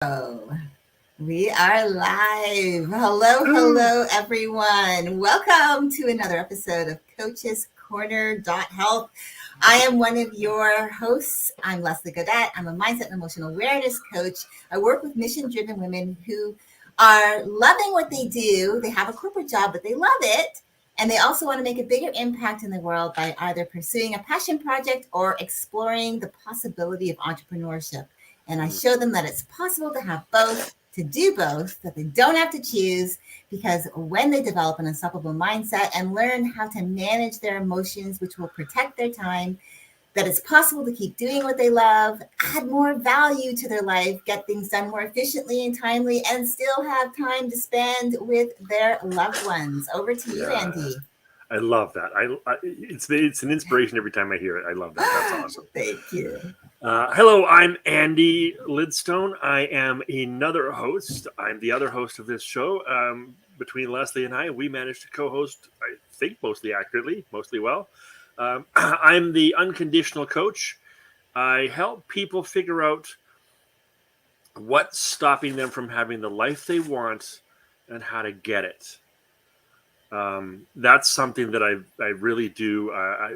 Oh, we are live. Hello, Woo! hello, everyone. Welcome to another episode of CoachesCorner.health. I am one of your hosts. I'm Leslie Godet. I'm a mindset and emotional awareness coach. I work with mission driven women who are loving what they do. They have a corporate job, but they love it. And they also want to make a bigger impact in the world by either pursuing a passion project or exploring the possibility of entrepreneurship. And I show them that it's possible to have both, to do both, that they don't have to choose, because when they develop an unstoppable mindset and learn how to manage their emotions, which will protect their time, that it's possible to keep doing what they love, add more value to their life, get things done more efficiently and timely, and still have time to spend with their loved ones. Over to you, Yeah, Andy. I love that. It's an inspiration every time I hear it. I love that. That's awesome. Thank you. Hello, I'm Andy Lidstone. I am another host. I'm the other host of this show. Between Leslie and I, we managed to co-host, I think, mostly accurately, mostly well. I'm the unconditional coach. I help people figure out what's stopping them from having the life they want and how to get it. That's something that I really do,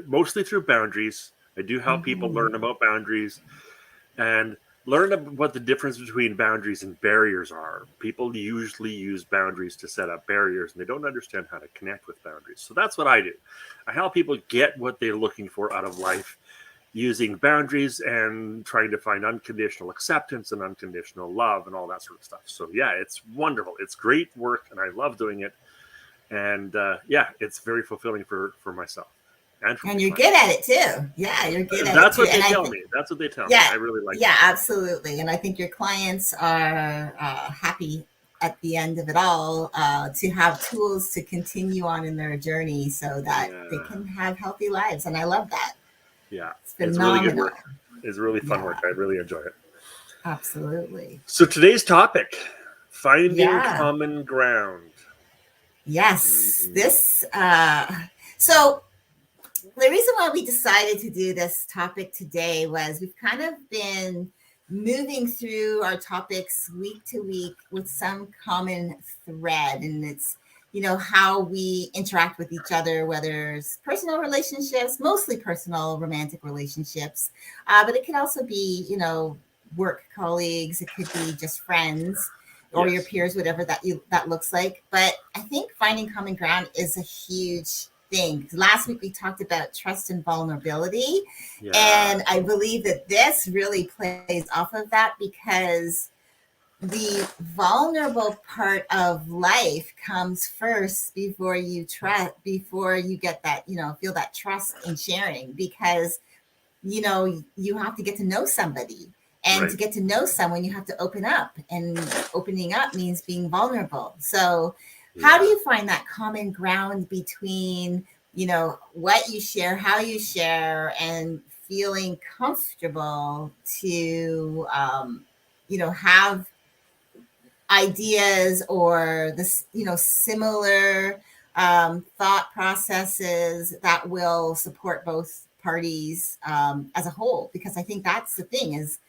mostly through boundaries. I do help people Mhm. learn about boundaries and learn what the difference between boundaries and barriers are. People usually use boundaries to set up barriers and they don't understand how to connect with boundaries. So that's what I do. I help people get what they're looking for out of life using boundaries and trying to find unconditional acceptance and unconditional love and all that sort of stuff. So yeah, it's wonderful. It's great work and I love doing it. And yeah, it's very fulfilling for myself and for my And you're good clients. at it too. Yeah, you're good at it That's too. what And they I tell think, me. That's what they tell me. yeah, I really like yeah, that. absolutely. And I think your clients are happy at the end of it all to have tools to continue on in their journey so that they Yeah, can have healthy lives. And I love that. yeah, It's it's really good phenomenal. work. It's really fun work. Yeah, I really enjoy it. absolutely. So today's topic: finding Yeah. common ground. Yes. Mm, So the reason why we decided to do this topic today was we've kind of been moving through our topics week to week with some common thread, and it's how we interact with each other, whether it's personal relationships, mostly personal romantic relationships, but it could also be work colleagues, it could be just friends or your yes. peers, whatever that looks like. But I think finding common ground is a huge thing. Last week we talked about trust and vulnerability, Yeah. and I believe that this really plays off of that, because the vulnerable part of life comes first before you trust, before you get that, feel that trust in sharing, because you have to get to know somebody. And to Right. get to know someone, you have to open up. And opening up means being vulnerable. So, how do Yeah. you find that common ground between, what you share, how you share, and feeling comfortable to, have ideas or this, similar thought processes that will support both parties as a whole? Because I think that's the thing, is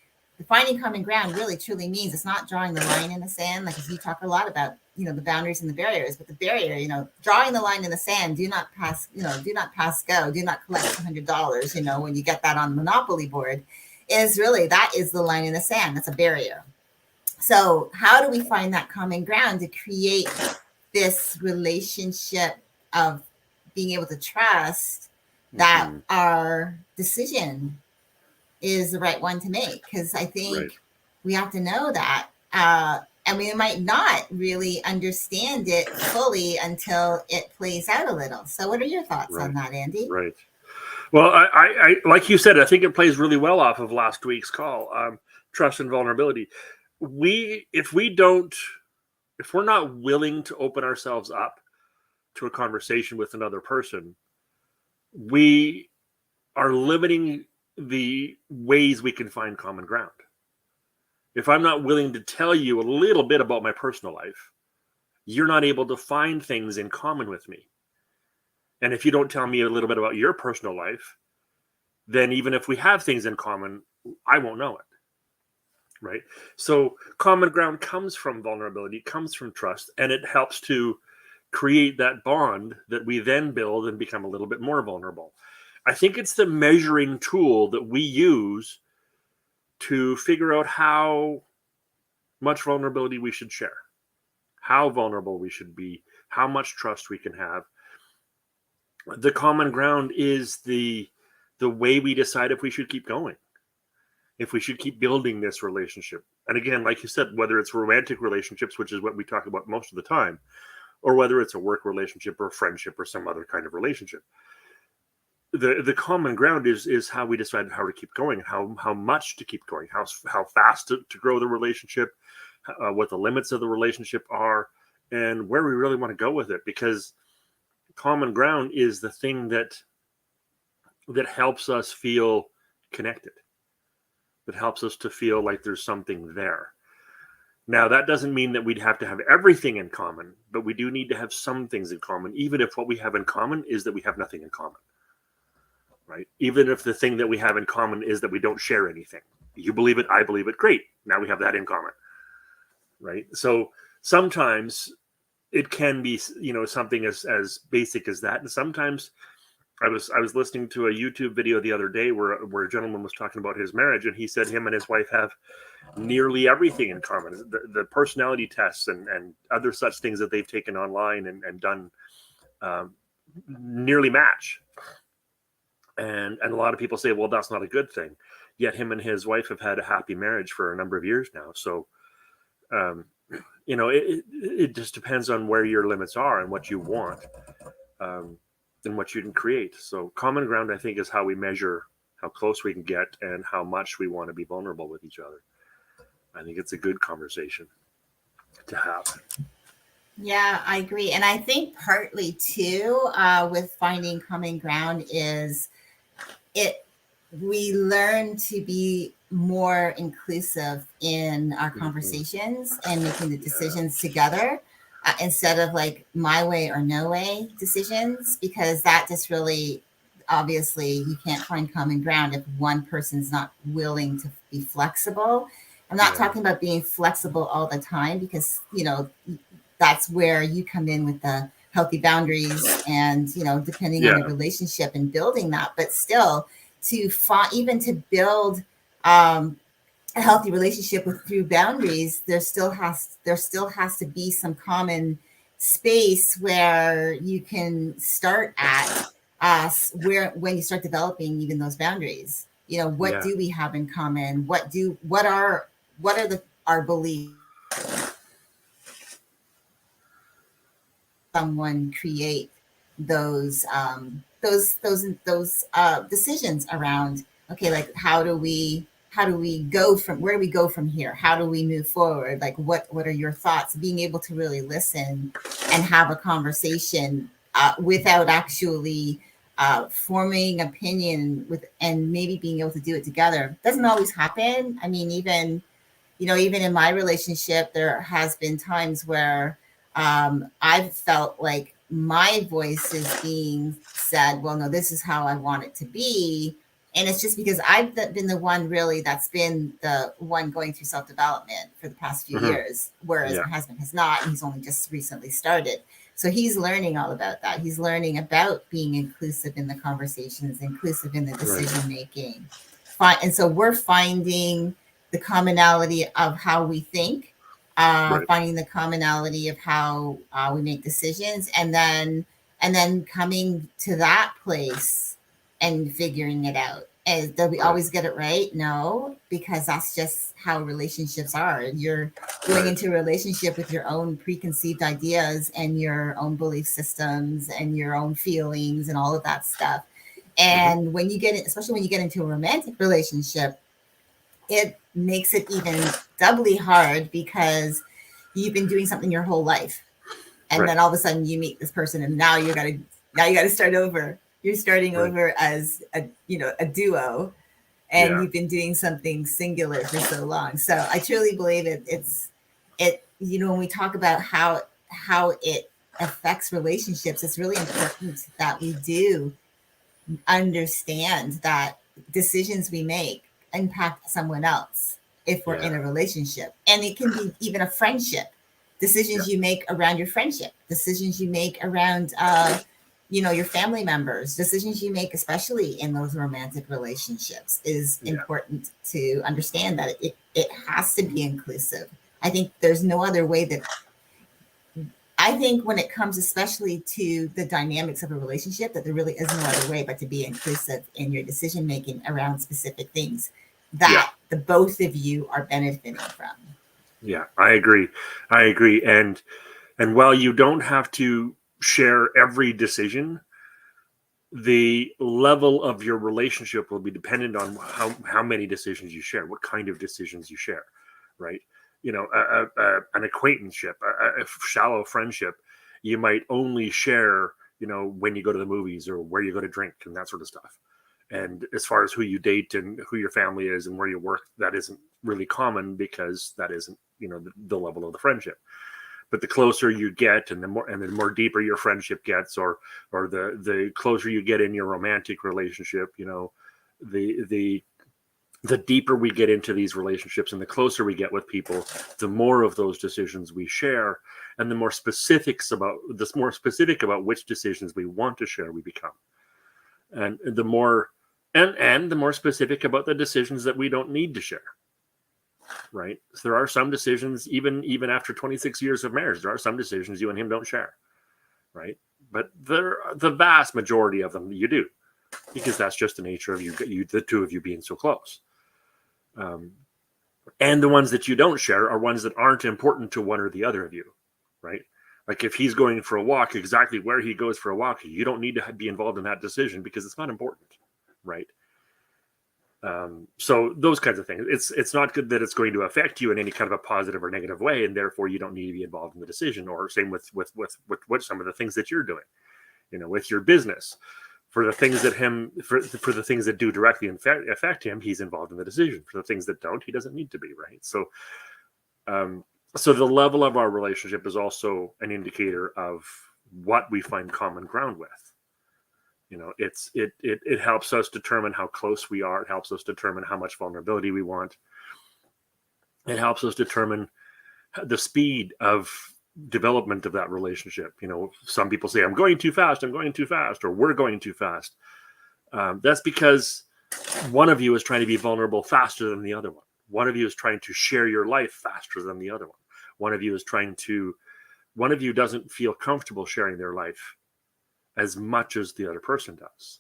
finding common ground really truly means it's not drawing the line in the sand. Like, you talk a lot about, the boundaries and the barriers, but the barrier, drawing the line in the sand, do not pass go, do not collect $100, when you get that on the Monopoly board, is really, that is the line in the sand. That's a barrier. So, how do we find that common ground to create this relationship of being able to trust that Hmm. our decision is the right one to make? Because I Right. think we have to know that. And we might not really understand it fully until it plays out a little. So, what are your thoughts on Right. that, Andy? Right. Well, like you said, I think it plays really well off of last week's call. Trust and vulnerability. If we don't, if we're not willing to open ourselves up to a conversation with another person, we are limiting the ways we can find common ground. If I'm not willing to tell you a little bit about my personal life, you're not able to find things in common with me. And if you don't tell me a little bit about your personal life, then even if we have things in common, I won't know it. right? So common ground comes from vulnerability, comes from trust, and it helps to create that bond that we then build and become a little bit more vulnerable. I think it's the measuring tool that we use to figure out how much vulnerability we should share, how vulnerable we should be, how much trust we can have. The common ground is the way we decide if we should keep going, if we should keep building this relationship. And again, like you said, whether it's romantic relationships, which is what we talk about most of the time, or whether it's a work relationship or a friendship or some other kind of relationship, the common ground is how we decide how to keep going, how much to keep going, how fast to grow the relationship, what the limits of the relationship are, and where we really want to go with it. Because common ground is the thing that helps us feel connected, that helps us to feel like there's something there. Now, that doesn't mean that we'd have to have everything in common, but we do need to have some things in common, even if what we have in common is that we have nothing in common, right? Even if the thing that we have in common is that we don't share anything. You believe it, I believe it, great. Now we have that in common, right? So sometimes it can be, something as basic as that. And sometimes I was listening to a YouTube video the other day where a gentleman was talking about his marriage, and he said him and his wife have nearly everything in common. The personality tests and other such things that they've taken online and done nearly match. And a lot of people say, well, that's not a good thing. Yet him and his wife have had a happy marriage for a number of years now. So, it just depends on where your limits are and what you want, and what you can create. So common ground, I think, is how we measure how close we can get and how much we want to be vulnerable with each other. I think it's a good conversation to have. Yeah, I agree. And I think partly too, with finding common ground is we learn to be more inclusive in our conversations and making the decisions together, instead of like my way or no way decisions, because that just really, obviously, you can't find common ground if one person's not willing to be flexible. I'm not talking about being flexible all the time, because that's where you come in with the healthy boundaries and depending on the relationship and building that. But still, even to build a healthy relationship through boundaries, there still has to be some common space where you can start at, when you start developing even those boundaries. What do we have in common? What are our beliefs? Someone create those decisions around, okay, like how do we go from, where do we go from here? How do we move forward? Like what are your thoughts? Being able to really listen and have a conversation, without actually forming opinion and maybe being able to do it together. Doesn't always happen. I mean, even in my relationship, there has been times where I've felt like my voice is being said, well, no, this is how I want it to be. And it's just because I've been the one really that's been the one going through self-development for the past few years, whereas my husband has not, and he's only just recently started. So he's learning all about that. He's learning about being inclusive in the conversations, inclusive in the decision making. And so we're finding the commonality of how we think, finding the commonality of how we make decisions, and then coming to that place and figuring it out. And do we always get it right? No, because that's just how relationships are. You're going into a relationship with your own preconceived ideas and your own belief systems and your own feelings and all of that stuff. And when you especially when you get into a romantic relationship, it makes it even doubly hard, because you've been doing something your whole life, and then all of a sudden you meet this person, and now you got to start over. You're starting over as a duo, and you've been doing something singular for so long. So I truly believe when we talk about how it affects relationships, it's really important that we do understand that decisions we make impact someone else. if we're Yeah. in a relationship. And it can be even a friendship. Decisions you make around your friendship, decisions you make around your family members, decisions you make, especially in those romantic relationships, is important to understand that it has to be inclusive. I think there's no other way that I think when it comes especially to the dynamics of a relationship, that there really is no other way but to be inclusive in your decision making around specific things that the both of you are benefiting from. Yeah, I agree. And while you don't have to share every decision, the level of your relationship will be dependent on how many decisions you share, what kind of decisions you share, right? An acquaintanceship, a shallow friendship, you might only share, when you go to the movies or where you go to drink and that sort of stuff. And as far as who you date and who your family is and where you work, that isn't really common because that isn't, the level of the friendship. But the closer you get and the more deeper your friendship gets, or the closer you get in your romantic relationship, the deeper we get into these relationships and the closer we get with people, the more of those decisions we share, and the more specific about which decisions we want to share we become. And the more specific about the decisions that we don't need to share. Right. So there are some decisions, even after 26 years of marriage, there are some decisions you and him don't share. Right. But the vast majority of them you do, because that's just the nature of the two of you being so close. And the ones that you don't share are ones that aren't important to one or the other of you. Right. Like if he's going for a walk, exactly where he goes for a walk, you don't need to be involved in that decision because it's not important. Right. So those kinds of things. It's not good that it's going to affect you in any kind of a positive or negative way, and therefore you don't need to be involved in the decision. Or same with some of the things that you're doing, with your business. For the things that for the things that do directly affect him, he's involved in the decision. For the things that don't, he doesn't need to be, right? So, so the level of our relationship is also an indicator of what we find common ground with. It helps us determine how close we are. It helps us determine how much vulnerability we want. It helps us determine the speed of development of that relationship. Some people say, I'm going too fast, or we're going too fast. That's because one of you is trying to be vulnerable faster than the other one. One of you is trying to share your life faster than the other one. One of you doesn't feel comfortable sharing their life as much as the other person does.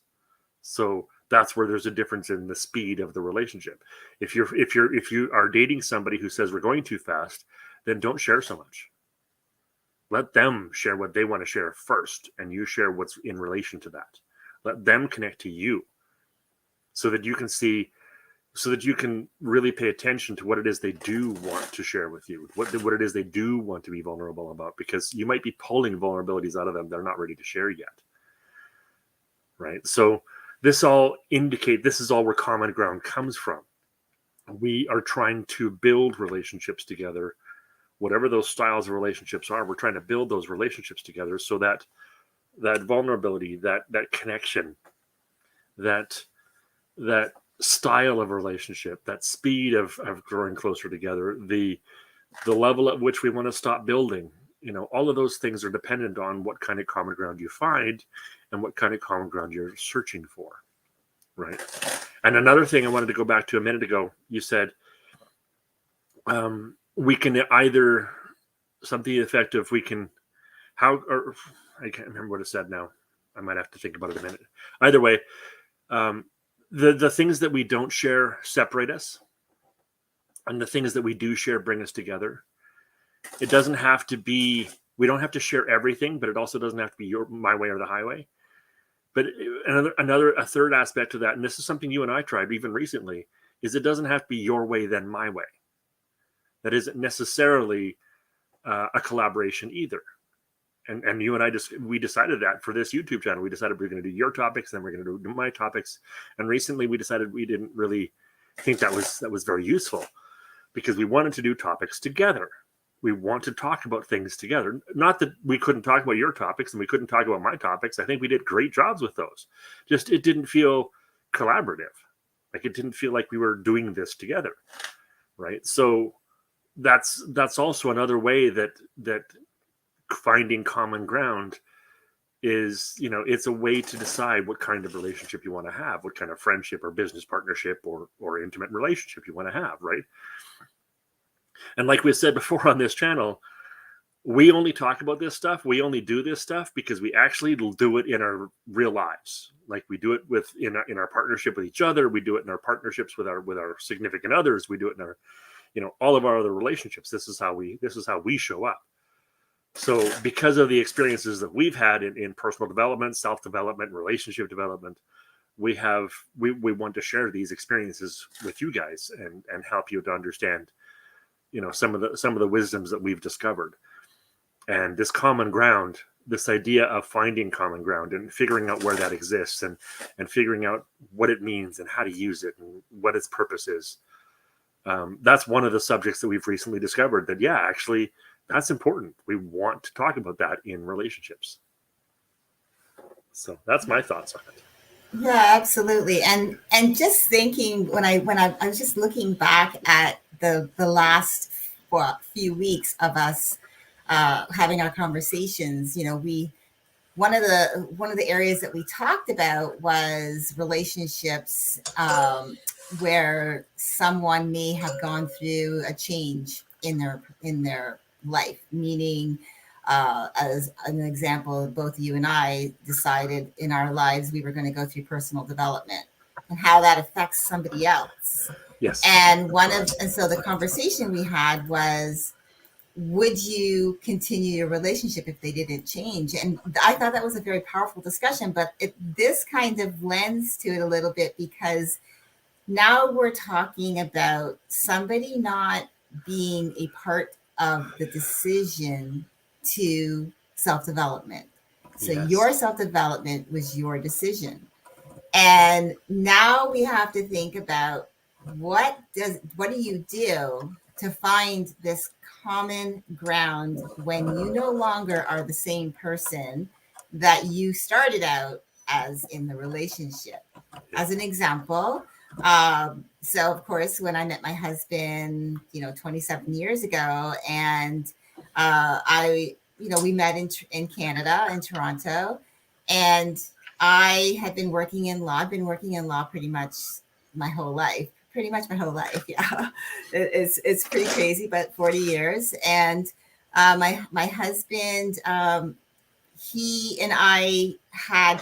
So that's where there's a difference in the speed of the relationship. If you are dating somebody who says we're going too fast, then don't share so much. Let them share what they want to share first, and you share what's in relation to that. Let them connect to you so that you can really pay attention to what it is they do want to share with you, what it is they do want to be vulnerable about, because you might be pulling vulnerabilities out of them they're not ready to share yet. Right? So this is all where common ground comes from. We are trying to build relationships together, whatever those styles of relationships are. We're trying to build those relationships together so that vulnerability, that connection, that style of relationship, that speed of growing closer together, the level at which we want to stop building, all of those things are dependent on what kind of common ground you find and what kind of common ground you're searching for. Right. And another thing I wanted to go back to a minute ago, you said, we can either, something effective, I can't remember what it said now. I might have to think about it a minute. Either way, the things that we don't share separate us, and the things that we do share bring us together. It doesn't have to be, we don't have to share everything, but it also doesn't have to be my way or the highway. But a third aspect to that, and this is something you and I tried even recently, is it doesn't have to be your way then my way. That isn't necessarily a collaboration either. And you and I we decided that for this YouTube channel, we decided we're going to do your topics, then we're going to do my topics. And recently we decided we didn't really think that was very useful, because we wanted to do topics together. We want to talk about things together. Not that we couldn't talk about your topics and we couldn't talk about my topics. I think we did great jobs with those. Just it didn't feel collaborative. Like it didn't feel like we were doing this together. right? So that's also another way that finding common ground is, it's a way to decide what kind of relationship you want to have, what kind of friendship or business partnership or intimate relationship you want to have, right? And like we said before on this channel, we only talk about this stuff, we only do this stuff because we actually do it in our real lives. Like we do it in our partnership with each other, we do it in our partnerships with our significant others, we do it in our, all of our other relationships. This is how we show up. So because of the experiences that we've had in personal development, self-development, relationship development, we want to share these experiences with you guys and help you to understand, some of the wisdoms that we've discovered. And this common ground, this idea of finding common ground and figuring out where that exists and figuring out what it means and how to use it and what its purpose is. That's one of the subjects that we've recently discovered that, actually, that's important. We want to talk about that in relationships. So that's my thoughts on it. Yeah, absolutely. And just thinking when I was just looking back at the last few weeks of us having our conversations, we one of the areas that we talked about was relationships where someone may have gone through a change in their life, meaning as an example, both you and I decided in our lives we were going to go through personal development and how that affects somebody else. Yes. And so the conversation we had was, would you continue your relationship if they didn't change? And I thought that was a very powerful discussion, but this kind of lends to it a little bit, because now we're talking about somebody not being a part of the decision to self-development. So Yes. your self-development was your decision. And now we have to think about what do you do to find this common ground when you no longer are the same person that you started out as in the relationship. As an example, so of course, when I met my husband, 27 years ago, and we met in Canada, in Toronto, and I had been working in law. I've been working in law pretty much my whole life. Yeah. It's pretty crazy, but 40 years. And my husband, he and I had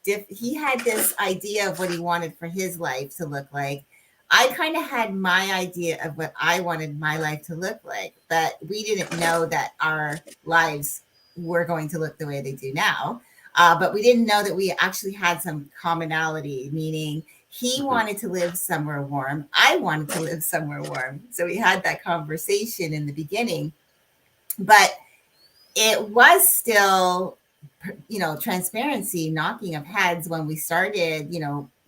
he had this idea of what he wanted for his life to look like. I kind of had my idea of what I wanted my life to look like, but we didn't know that our lives were going to look the way they do now. But we didn't know that we actually had some commonality, meaning he wanted to live somewhere warm. I wanted to live somewhere warm. So we had that conversation in the beginning, but it was still, transparency, knocking of heads when we started,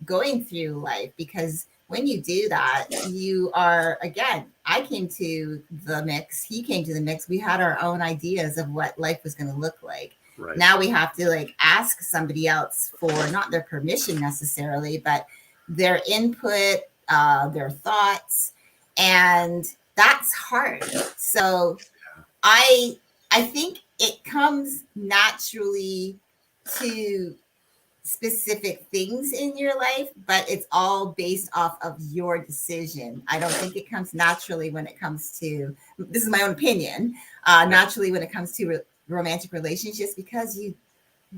going through life, because when you do that, you are, again, I came to the mix, he came to the mix. We had our own ideas of what life was going to look like. Right. Now we have to ask somebody else for not their permission necessarily, but their input, their thoughts, and that's hard. So I think it comes naturally to specific things in your life, but it's all based off of your decision. I don't think it comes naturally when it comes to, this is my own opinion, naturally when it comes to romantic relationships, because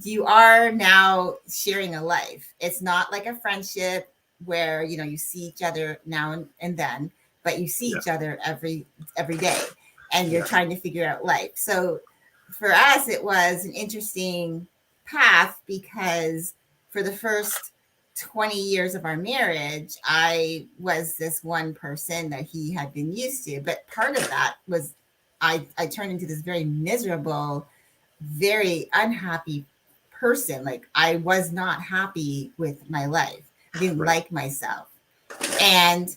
you are now sharing a life. It's not like a friendship where, you see each other now and then, but you see each other every day, and you're trying to figure out life. So for us, it was an interesting path, because for the first 20 years of our marriage, I was this one person that he had been used to. But part of that was I turned into this very miserable, very unhappy person. I was not happy with my life. I didn't like myself. And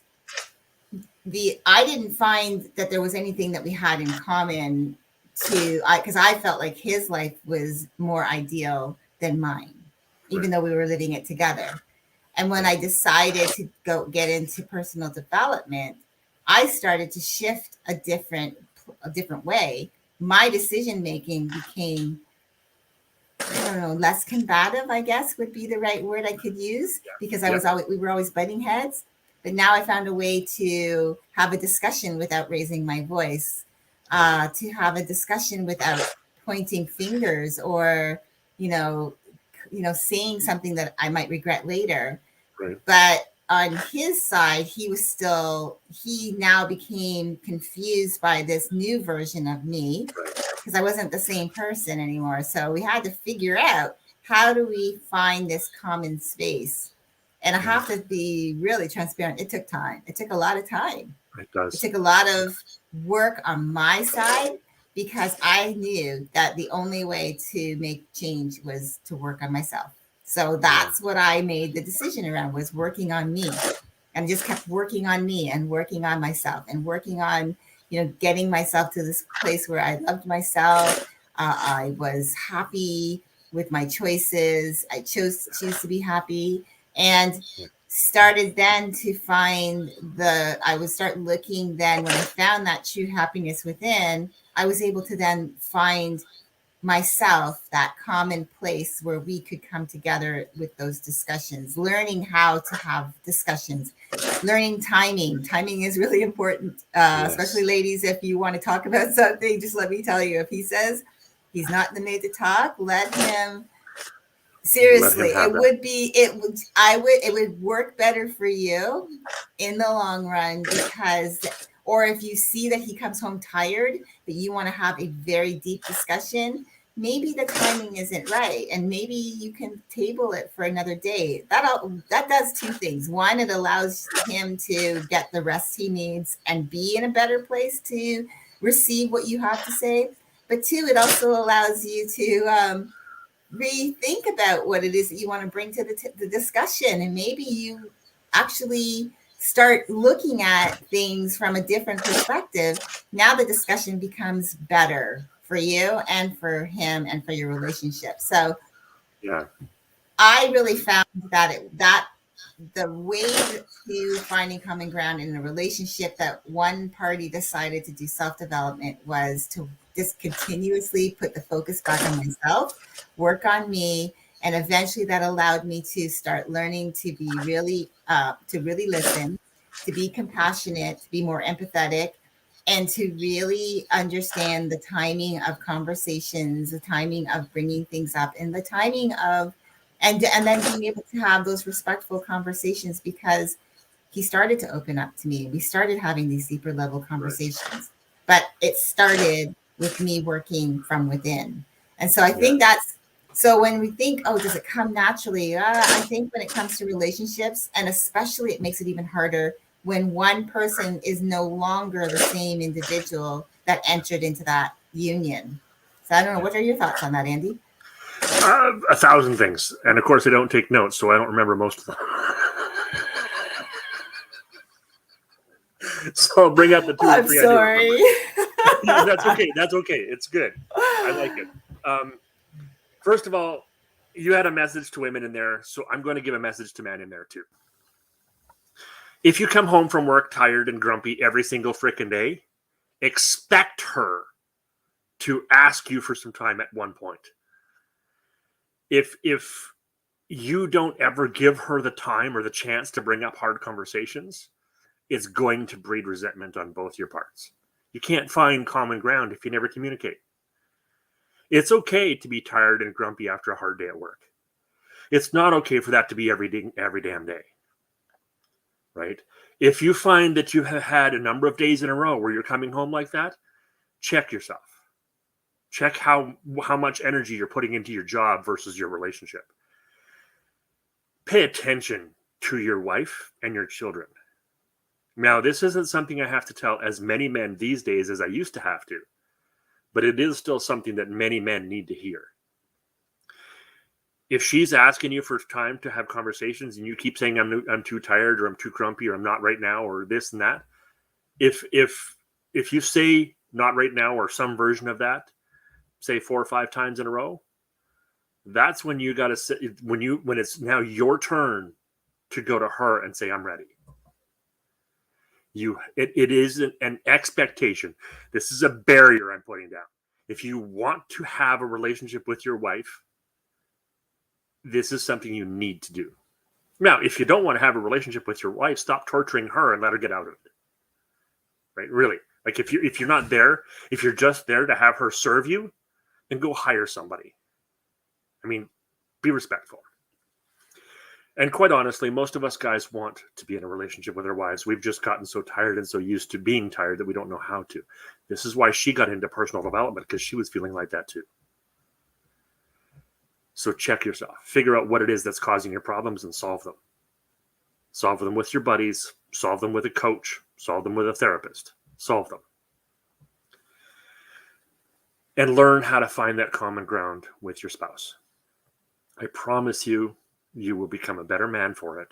I didn't find that there was anything that we had in common because I felt like his life was more ideal than mine, even though we were living it together. And when I decided to go get into personal development, I started to shift a different way. My decision making became, I don't know, less combative, I guess would be the right word I could use, because we were always butting heads. But now I found a way to have a discussion without raising my voice, to have a discussion without pointing fingers, or, you know, saying something that I might regret later. Right. But on his side, he now became confused by this new version of me, because I wasn't the same person anymore. So we had to figure out, how do we find this common space? And I have to be really transparent. It took time. It took a lot of time. It does. It took a lot of work on my side, because I knew that the only way to make change was to work on myself. So that's what I made the decision around, was working on me. And just kept working on me and working on myself and working on, getting myself to this place where I loved myself. I was happy with my choices. I choose to be happy, and started then to find I would start looking then, when I found that true happiness within, I was able to then find myself that common place where we could come together with those discussions, learning how to have discussions, learning timing. Timing is really important, especially ladies. If you want to talk about something, just let me tell you, if he says he's not in the mood to talk, let him. Seriously, it would work better for you in the long run, because, or if you see that he comes home tired, that you want to have a very deep discussion, maybe the timing isn't right, and maybe you can table it for another day. That does two things. One, it allows him to get the rest he needs and be in a better place to receive what you have to say. But two, it also allows you to rethink about what it is that you want to bring to the discussion, and maybe you actually start looking at things from a different perspective. Now the discussion becomes better for you and for him and for your relationship. So I really found that the way to finding common ground in a relationship, that one party decided to do self-development, was to just continuously put the focus back on myself, work on me, and eventually that allowed me to start learning to be really listen, to be compassionate, to be more empathetic, and to really understand the timing of conversations, the timing of bringing things up, and the timing of and then being able to have those respectful conversations, because he started to open up to me. We started having these deeper level conversations, but it started with me working from within. And so I think so when we think, oh, does it come naturally? I think when it comes to relationships, and especially it makes it even harder when one person is no longer the same individual that entered into that union. So I don't know. What are your thoughts on that, Andy? 1,000 things, and of course I don't take notes, so I don't remember most of them. So I'll bring up the two or three. I'm sorry. That's okay. That's okay. It's good. I like it. First of all, you had a message to women in there, so I'm going to give a message to men in there too. If you come home from work tired and grumpy every single frickin' day, expect her to ask you for some time at one point. If you don't ever give her the time or the chance to bring up hard conversations, it's going to breed resentment on both your parts. You can't find common ground if you never communicate. It's okay to be tired and grumpy after a hard day at work. It's not okay for that to be every damn day. Right? If you find that you have had a number of days in a row where you're coming home like that, check yourself. Check how much energy you're putting into your job versus your relationship. Pay attention to your wife and your children. Now, this isn't something I have to tell as many men these days as I used to have to, but it is still something that many men need to hear. If she's asking you for time to have conversations and you keep saying I'm too tired, or I'm too grumpy, or I'm not right now, or this and that, if you say not right now or some version of that, say 4 or 5 times in a row, that's when you got to sit, when it's now your turn to go to her and say, I'm ready. It is an expectation. This is a barrier I'm putting down. If you want to have a relationship with your wife, this is something you need to do. Now, if you don't want to have a relationship with your wife, stop torturing her and let her get out of it. Right? Really. Like if you're not there, if you're just there to have her serve you, then go hire somebody. I mean, be respectful. And quite honestly, most of us guys want to be in a relationship with our wives. We've just gotten so tired and so used to being tired that we don't know how to. This is why she got into personal development, because she was feeling like that too. So check yourself. Figure out what it is that's causing your problems and solve them. Solve them with your buddies. Solve them with a coach. Solve them with a therapist. Solve them. And learn how to find that common ground with your spouse. I promise you, you will become a better man for it,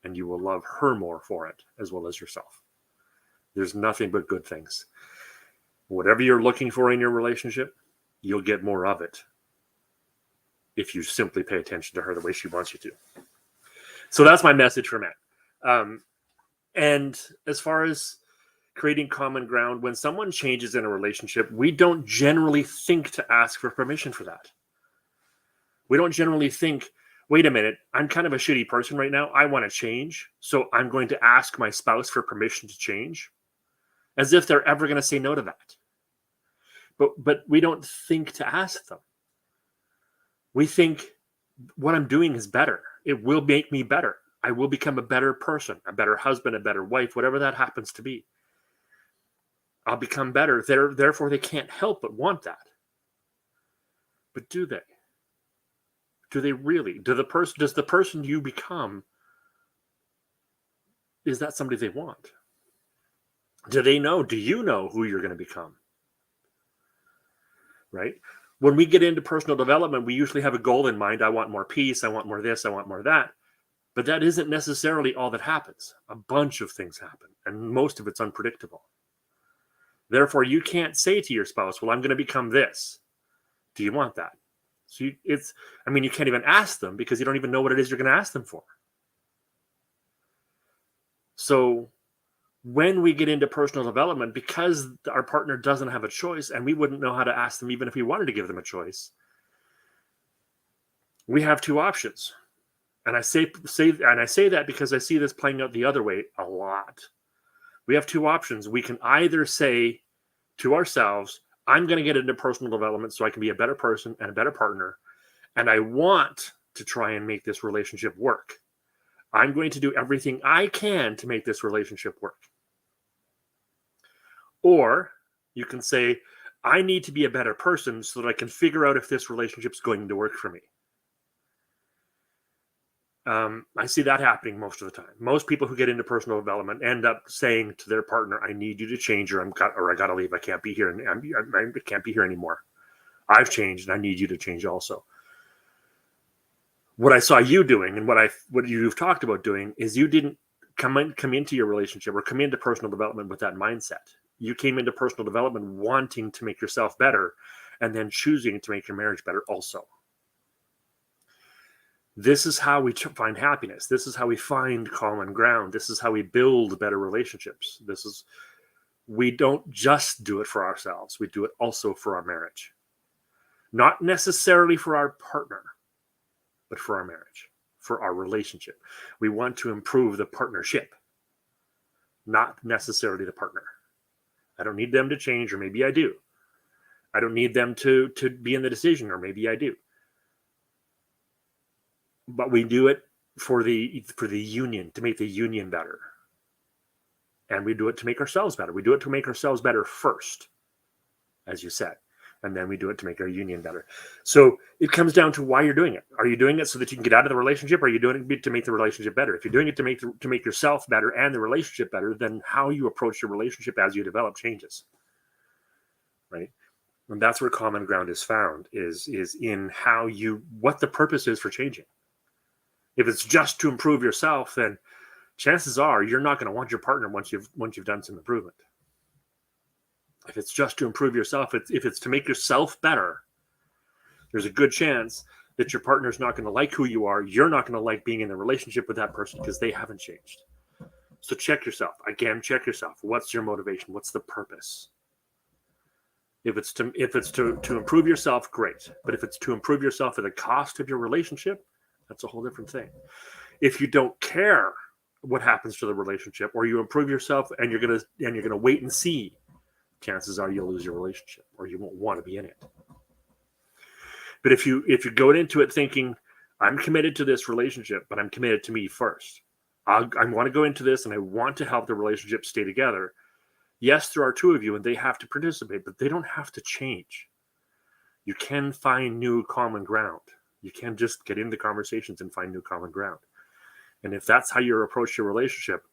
and you will love her more for it, as well as yourself. There's nothing but good things. Whatever you're looking for in your relationship, you'll get more of it if you simply pay attention to her the way she wants you to. So that's my message for Matt. And as far as creating common ground, when someone changes in a relationship, we don't generally think to ask for permission for that. We don't generally think, wait a minute, I'm kind of a shitty person right now. I want to change. So I'm going to ask my spouse for permission to change, as if they're ever going to say no to that. But we don't think to ask them. We think what I'm doing is better. It will make me better. I will become a better person, a better husband, a better wife, whatever that happens to be. I'll become better. Therefore, they can't help but want that. But do they? Do they really? Does the person you become, is that somebody they want? Do they know? Do you know who you're going to become? Right? When we get into personal development, we usually have a goal in mind. I want more peace. I want more this. I want more that. But that isn't necessarily all that happens. A bunch of things happen, and most of it's unpredictable. Therefore, you can't say to your spouse, well, I'm going to become this. Do you want that? So you can't even ask them, because you don't even know what it is you're going to ask them for. So when we get into personal development, because our partner doesn't have a choice, and we wouldn't know how to ask them even if we wanted to give them a choice, we have two options. And I say that because I see this playing out the other way a lot. We have two options. We can either say to ourselves, I'm going to get into personal development so I can be a better person and a better partner, and I want to try and make this relationship work. I'm going to do everything I can to make this relationship work. Or you can say, I need to be a better person so that I can figure out if this relationship is going to work for me. I see that happening most of the time. Most people who get into personal development end up saying to their partner, I need you to change, or I got to leave. I can't be here. And I can't be here anymore. I've changed, and I need you to change also. What I saw you doing, and what you've talked about doing, is you didn't come into your relationship or come into personal development with that mindset. You came into personal development wanting to make yourself better, and then choosing to make your marriage better also. This is how we find happiness. This is how we find common ground. This is how we build better relationships. We don't just do it for ourselves. We do it also for our marriage. Not necessarily for our partner, but for our marriage, for our relationship. We want to improve the partnership, not necessarily the partner. I don't need them to change, or maybe I do. I don't need them to be in the decision, or maybe I do. But we do it for the union, to make the union better. And we do it to make ourselves better. We do it to make ourselves better first, as you said. And then we do it to make our union better. So it comes down to why you're doing it. Are you doing it so that you can get out of the relationship? Or are you doing it to make the relationship better? If you're doing it to make yourself better and the relationship better, then how you approach your relationship as you develop changes. Right? And that's where common ground is found, is in what the purpose is for changing. If it's just to improve yourself, then chances are you're not going to want your partner once you've done some improvement. If it's just to improve yourself, if it's to make yourself better, there's a good chance that your partner's not going to like who you are. You're not going to like being in a relationship with that person because they haven't changed. So check yourself. Again, check yourself. What's your motivation? What's the purpose? If it's to improve yourself, great. But if it's to improve yourself at the cost of your relationship, that's a whole different thing. If you don't care what happens to the relationship, or you improve yourself and you're gonna wait and see, chances are you'll lose your relationship or you won't want to be in it. But if you go into it thinking, I'm committed to this relationship, but I'm committed to me first. I want to go into this and I want to help the relationship stay together. Yes, there are two of you and they have to participate, but they don't have to change. You can find new common ground. You can just get into conversations and find new common ground. And if that's how you approach your relationship,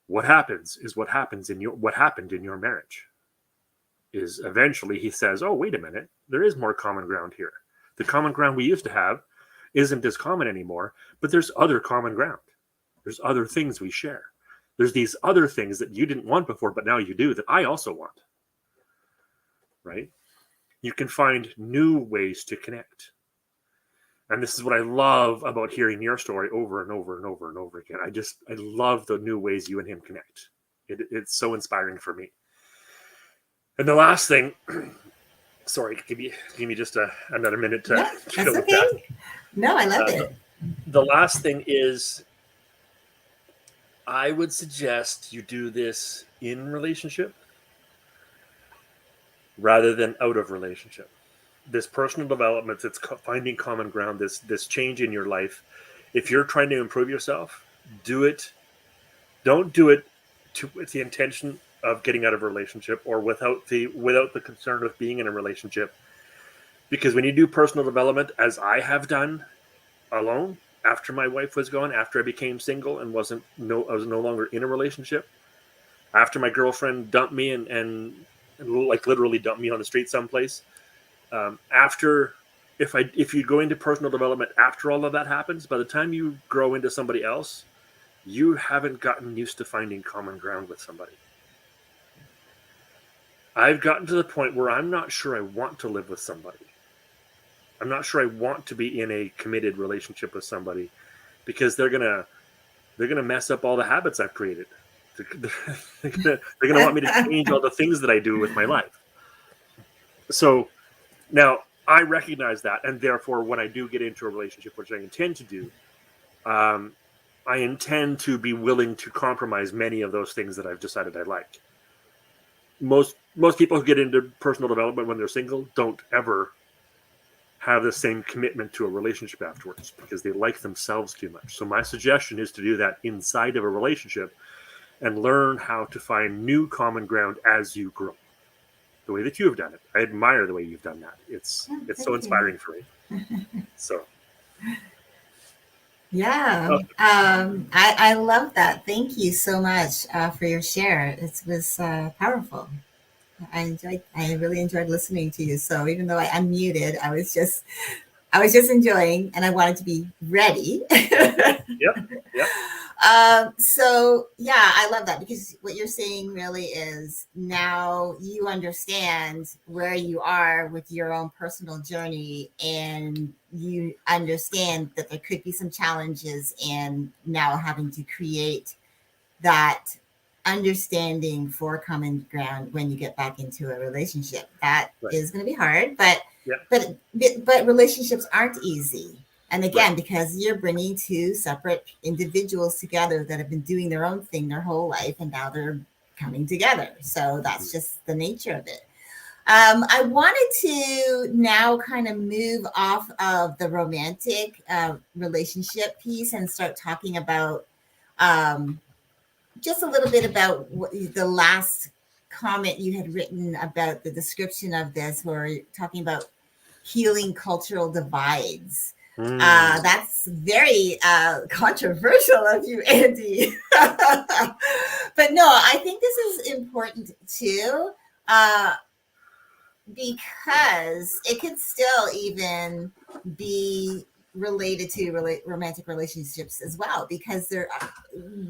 what happens is what happened in your marriage. Is eventually he says, oh, wait a minute, there is more common ground here. The common ground we used to have isn't as common anymore, but there's other common ground. There's other things we share. There's these other things that you didn't want before, but now you do, that I also want. Right? You can find new ways to connect. And this is what I love about hearing your story over and over and over and over again. I love the new ways you and him connect. It's so inspiring for me. And the last thing, sorry, give me just another minute to that's okay. That. No, I love it. The last thing is, I would suggest you do this in relationship rather than out of relationship. This personal development, it's finding common ground, this change in your life. If you're trying to improve yourself, do it. Don't do it with the intention of getting out of a relationship or without the concern of being in a relationship. Because when you do personal development, as I have done alone, after my wife was gone, after I became single and I was no longer in a relationship, after my girlfriend dumped me and like literally dumped me on the street someplace, if you go into personal development after all of that happens, by the time you grow into somebody else, you haven't gotten used to finding common ground with somebody. I've gotten to the point where I'm not sure I want to live with somebody. I'm not sure I want to be in a committed relationship with somebody, because they're gonna mess up all the habits I've created. They're gonna want me to change all the things that I do with my life. So now I recognize that, and therefore, when I do get into a relationship, which I intend to do, I intend to be willing to compromise many of those things that I've decided I like. Most people who get into personal development when they're single don't ever have the same commitment to a relationship afterwards, because they like themselves too much. So my suggestion is to do that inside of a relationship and learn how to find new common ground as you grow. The way that you have done it. I admire the way you've done that. It's so inspiring for me. So. Yeah, I love that. Thank you so much for your share. It was powerful. I really enjoyed listening to you. So even though I unmuted, I was just enjoying, and I wanted to be ready. Yep. So yeah, I love that, because what you're saying really is, now you understand where you are with your own personal journey, and you understand that there could be some challenges, and now having to create that understanding for common ground when you get back into a relationship. That is going to be hard, but relationships aren't easy. And again, because you're bringing two separate individuals together that have been doing their own thing their whole life, and now they're coming together. So that's just the nature of it. I wanted to now kind of move off of the romantic relationship piece and start talking about just a little bit about the last comment you had written about the description of this, where you're talking about healing cultural divides. That's very controversial of you, Andy. But no, I think this is important too, because it could still even be related to romantic relationships as well, because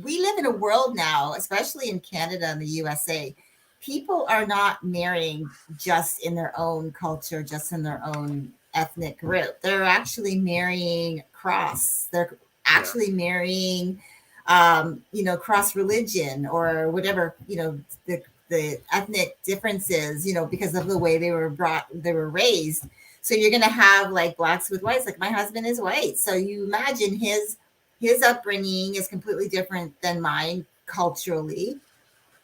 we live in a world now, especially in Canada and the USA, people are not marrying just in their own culture, just in their own ethnic group. They're actually marrying cross. They're actually marrying cross religion or whatever, the ethnic differences, because of the way they were raised. So you're going to have like blacks with whites. Like my husband is white, so you imagine his upbringing is completely different than mine culturally.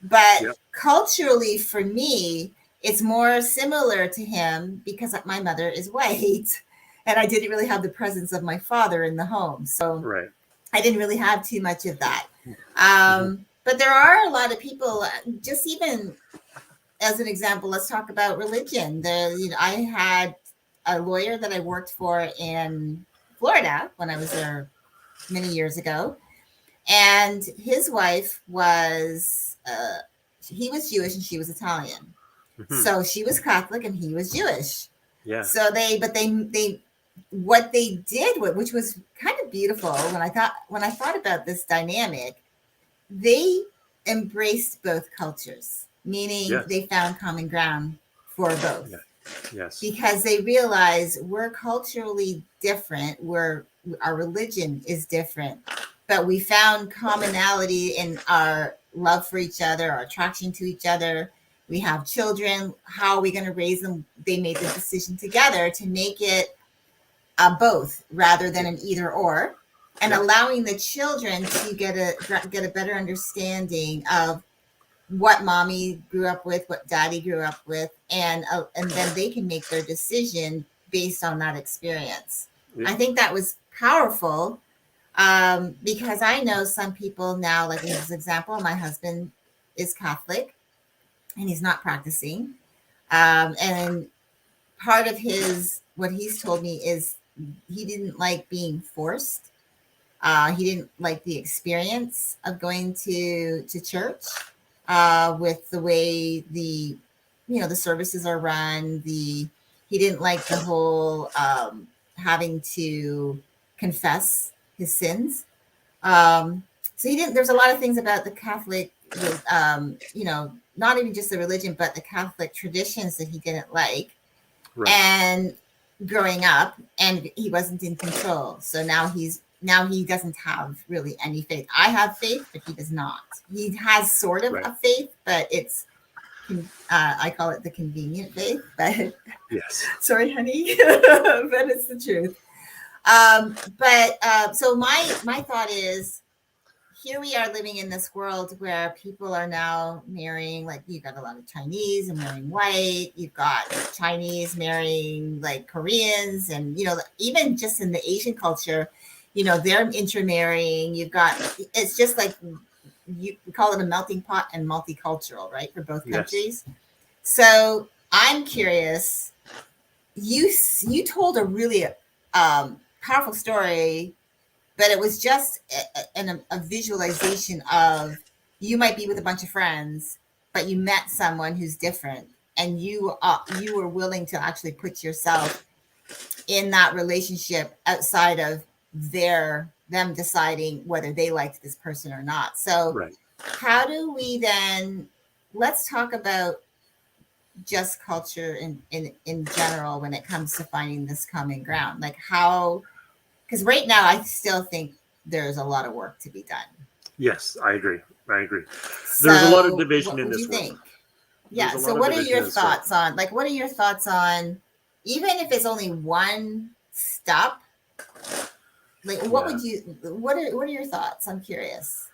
But Yep. culturally, for me, it's more similar to him because my mother is white, and I didn't really have the presence of my father in the home, so Right. I didn't really have too much of that. Mm-hmm. But there are a lot of people, just even as an example, let's talk about religion. I had a lawyer that I worked for in Florida when I was there many years ago, and his wife was he was Jewish and she was Italian. Mm-hmm. So she was Catholic and he was Jewish. Yeah. So they what they did, which was kind of beautiful when I thought about this dynamic, they embraced both cultures, meaning Yes. they found common ground for both. Yeah. Yes. Because they realize we're culturally different, our religion is different, but we found commonality in our love for each other, our attraction to each other. We have children. How are we going to raise them? They made the decision together to make it both rather than an either or, and Yep. allowing the children to get a better understanding of what mommy grew up with, what daddy grew up with, and then they can make their decision based on that experience. Yep. I think that was powerful, because I know some people now, like in this example, my husband is Catholic and he's not practicing. And part of what he's told me is he didn't like being forced. He didn't like the experience of going to church, with the way the services are run. He didn't like the whole having to confess his sins. Um, so he didn't. There's a lot of things about the Catholic, not even just the religion, but the Catholic traditions that he didn't like. Right. And growing up, and he wasn't in control. So now he doesn't have really any faith. I have faith, but he does not. He has sort of Right. a faith, but it's I call it the convenient faith. But Yes. sorry, honey, but it's the truth. So my thought is, here we are living in this world where people are now marrying, like you've got a lot of Chinese and marrying white, you've got Chinese marrying like Koreans, and even just in the Asian culture, they're intermarrying. It's just like we call it a melting pot and multicultural, right, for both countries. Yes. So I'm curious, you told a really powerful story, but it was just a visualization of, you might be with a bunch of friends, but you met someone who's different, and you were willing to actually put yourself in that relationship outside of them deciding whether they liked this person or not. So right. How do we then, let's talk about just culture in general when it comes to finding this common ground, like how, because right now I still think there's a lot of work to be done. Yes, I agree. So there's a lot of division in this world. Think? Yeah. So what are your thoughts on, even if it's only one step, like what are your thoughts? I'm curious.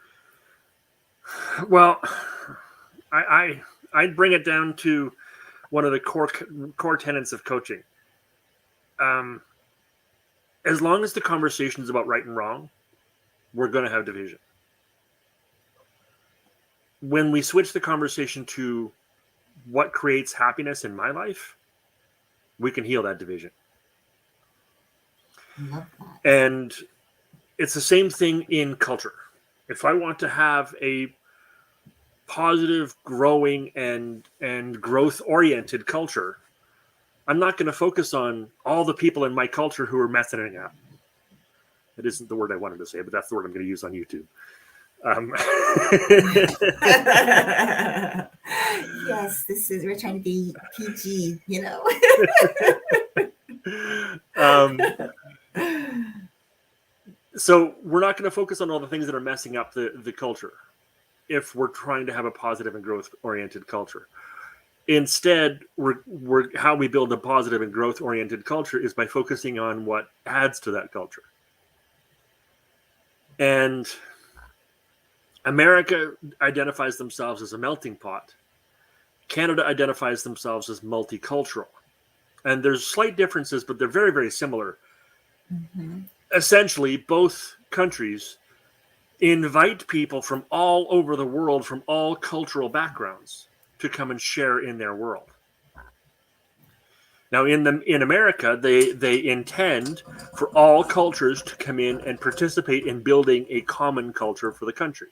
Well, I'd bring it down to one of the core tenets of coaching. As long as the conversation is about right and wrong, we're going to have division. When we switch the conversation to what creates happiness in my life, we can heal that division. Love that. And it's the same thing in culture. If I want to have a positive, growing, and growth-oriented culture, I'm not going to focus on all the people in my culture who are messing it up. It isn't the word I wanted to say, but that's the word I'm going to use on YouTube. Yes, we're trying to be PG, So we're not going to focus on all the things that are messing up the culture if we're trying to have a positive and growth-oriented culture. Instead, we're how we build a positive and growth-oriented culture is by focusing on what adds to that culture. And America identifies themselves as a melting pot. Canada identifies themselves as multicultural. And there's slight differences, but they're very, very similar. Mm-hmm. Essentially, both countries invite people from all over the world, from all cultural backgrounds, to come and share in their world. Now, in America, they intend for all cultures to come in and participate in building a common culture for the country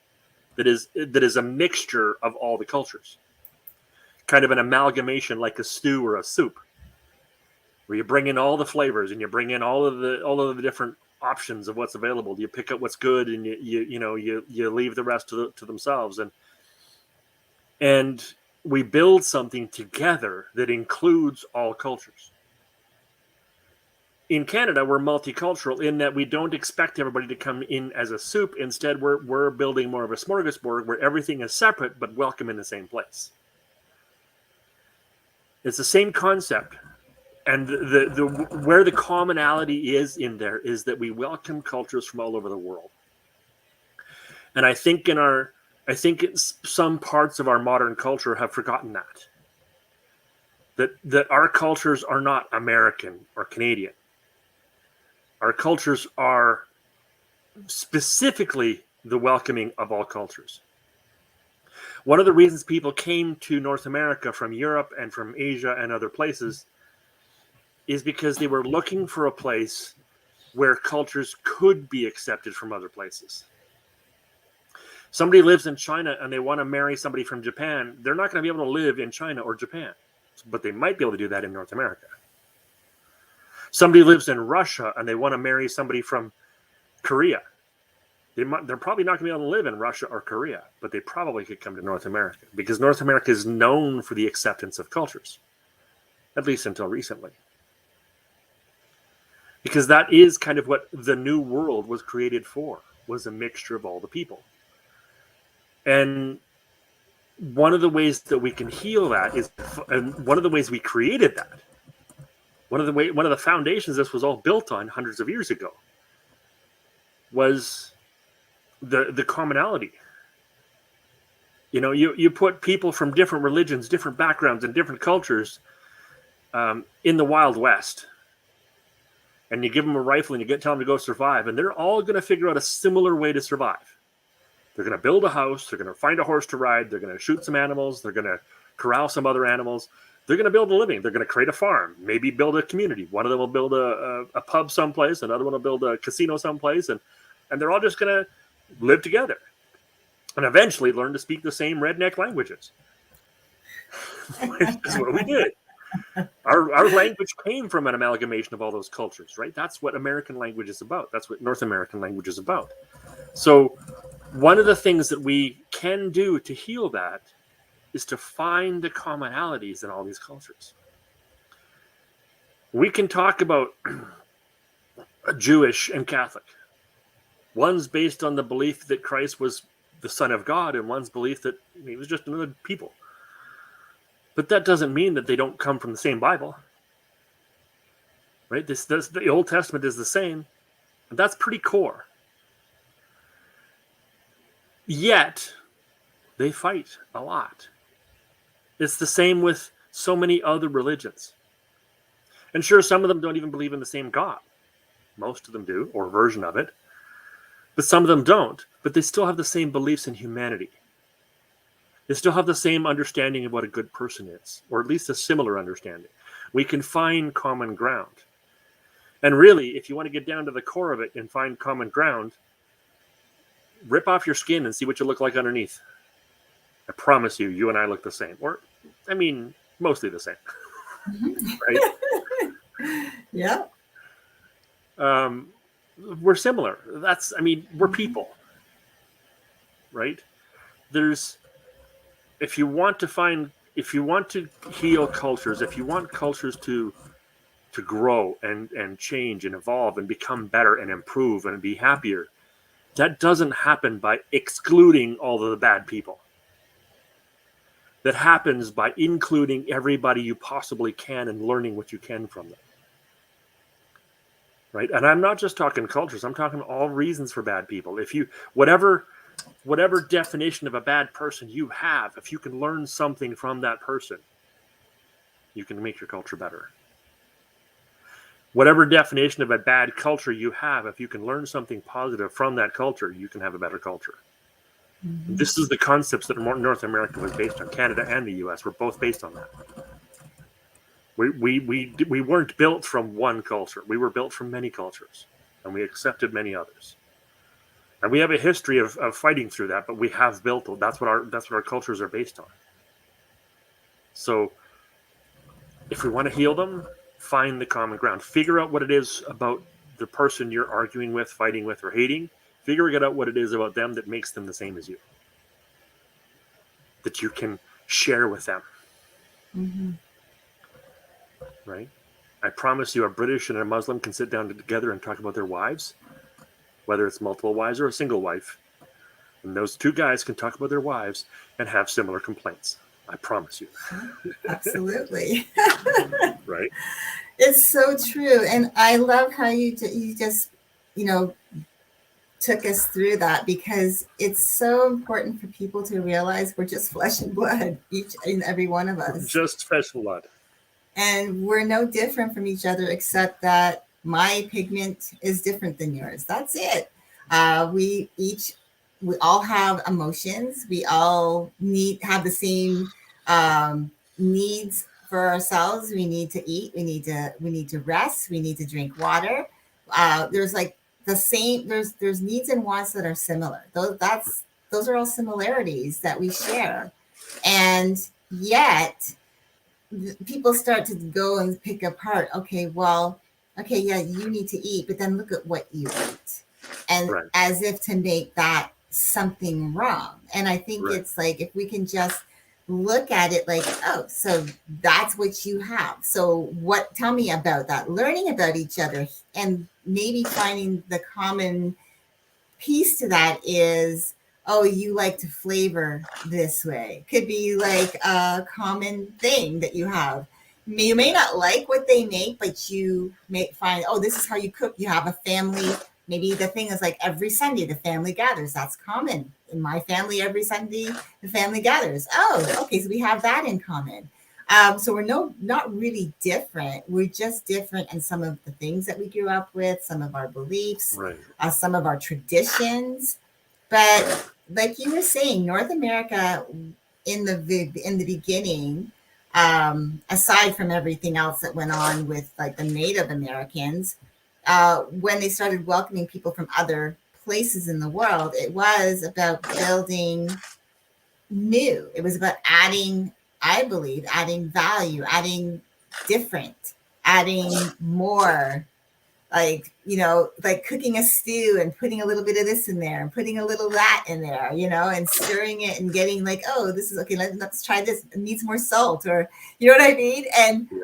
that is a mixture of all the cultures, kind of an amalgamation like a stew or a soup, where you bring in all the flavors and you bring in all of the different options of what's available. You pick up what's good and you leave the rest to themselves, and we build something together that includes all cultures. In Canada, we're multicultural in that we don't expect everybody to come in as a soup. Instead, we're building more of a smorgasbord where everything is separate but welcome in the same place. It's the same concept. And the where the commonality is in there is that we welcome cultures from all over the world. And I think some parts of our modern culture have forgotten that our cultures are not American or Canadian. Our cultures are specifically the welcoming of all cultures. One of the reasons people came to North America from Europe and from Asia and other places is because they were looking for a place where cultures could be accepted from other places. Somebody lives in China and they want to marry somebody from Japan. They're not going to be able to live in China or Japan, but they might be able to do that in North America. Somebody lives in Russia and they want to marry somebody from Korea. They're probably not going to be able to live in Russia or Korea, but they probably could come to North America because North America is known for the acceptance of cultures, at least until recently. Because that is kind of what the New World was created for, was a mixture of all the people. And one of the ways that we can heal that is, and one of the ways we created that, one of the foundations this was all built on hundreds of years ago was the commonality. You put people from different religions, different backgrounds, and different cultures in the Wild West, and you give them a rifle and you tell them to go survive, and they're all going to figure out a similar way to survive. They're going to build a house. They're going to find a horse to ride. They're going to shoot some animals. They're going to corral some other animals. They're going to build a living. They're going to create a farm, maybe build a community. One of them will build a pub someplace. Another one will build a casino someplace. And they're all just going to live together and eventually learn to speak the same redneck languages. That's what we did. Our language came from an amalgamation of all those cultures, right? That's what American language is about. That's what North American language is about. So one of the things that we can do to heal that is to find the commonalities in all these cultures. We can talk about Jewish and Catholic. One's based on the belief that Christ was the Son of God, and one's belief that he was just another people. But that doesn't mean that they don't come from the same Bible, right? The Old Testament is the same, and that's pretty core. Yet, they fight a lot. It's the same with so many other religions. And sure, some of them don't even believe in the same God. Most of them do, or a version of it. But some of them don't. But they still have the same beliefs in humanity. They still have the same understanding of what a good person is, or at least a similar understanding. We can find common ground. And really, if you want to get down to the core of it and find common ground, rip off your skin and see what you look like underneath. I promise you, you and I look the same. Or, I mean, mostly the same. Right? Yeah. We're similar. We're people. Right? If you want to heal cultures, if you want cultures to to grow and change and evolve and become better and improve and be happier, that doesn't happen by excluding all of the bad people. That happens by including everybody you possibly can and learning what you can from them. Right? And I'm not just talking cultures, I'm talking all reasons for bad people. If you, whatever definition of a bad person you have, if you can learn something from that person, you can make your culture better. Whatever definition of a bad culture you have, if you can learn something positive from that culture, you can have a better culture. Mm-hmm. This is the concepts that North America was based on. Canada and the US were both based on that. We weren't built from one culture. We were built from many cultures, and we accepted many others. And we have a history of fighting through that, but we have built. That's what our cultures are based on. So, if we want to heal them, find the common ground. Figure out what it is about the person you're arguing with, fighting with, or hating. Figuring out what it is about them that makes them the same as you. That you can share with them. Mm-hmm. Right? I promise you, a British and a Muslim can sit down together and talk about their wives, whether it's multiple wives or a single wife. And those two guys can talk about their wives and have similar complaints. I promise you. Absolutely. Right? It's so true. And I love how you just, took us through that, because it's so important for people to realize we're just flesh and blood, each and every one of us. Just flesh and blood. And we're no different from each other, except that my pigment is different than yours. That's it. We all have emotions. We all have the same needs for ourselves. We need to eat. We need to rest. We need to drink water. There's like the same. There's needs and wants that are similar. Those are all similarities that we share, and yet people start to go and pick apart. Okay, yeah, you need to eat, but then look at what you eat, and right. As if to make that something wrong. And I think right. It's like, if we can just look at it like, oh, so that's what you have. So tell me about that. Learning about each other, and maybe finding the common piece to that is, oh, you like to flavor this way. Could be like a common thing that you have. You may not like what they make, but you may find, oh, this is how you cook. You have a family. Maybe the thing is like every Sunday, the family gathers. That's common. In my family, every Sunday, the family gathers. Oh, okay. So we have that in common. So we're not really different. We're just different in some of the things that we grew up with, some of our beliefs, right. Some of our traditions. But like you were saying, North America in the beginning, aside from everything else that went on with like the Native Americans, when they started welcoming people from other places in the world, it was about building new. It was about adding value, adding different, adding more, like cooking a stew and putting a little bit of this in there and putting a little that in there, and stirring it and getting like, oh, this is okay. Let's try this. It needs more salt, or you know what I mean? And yeah.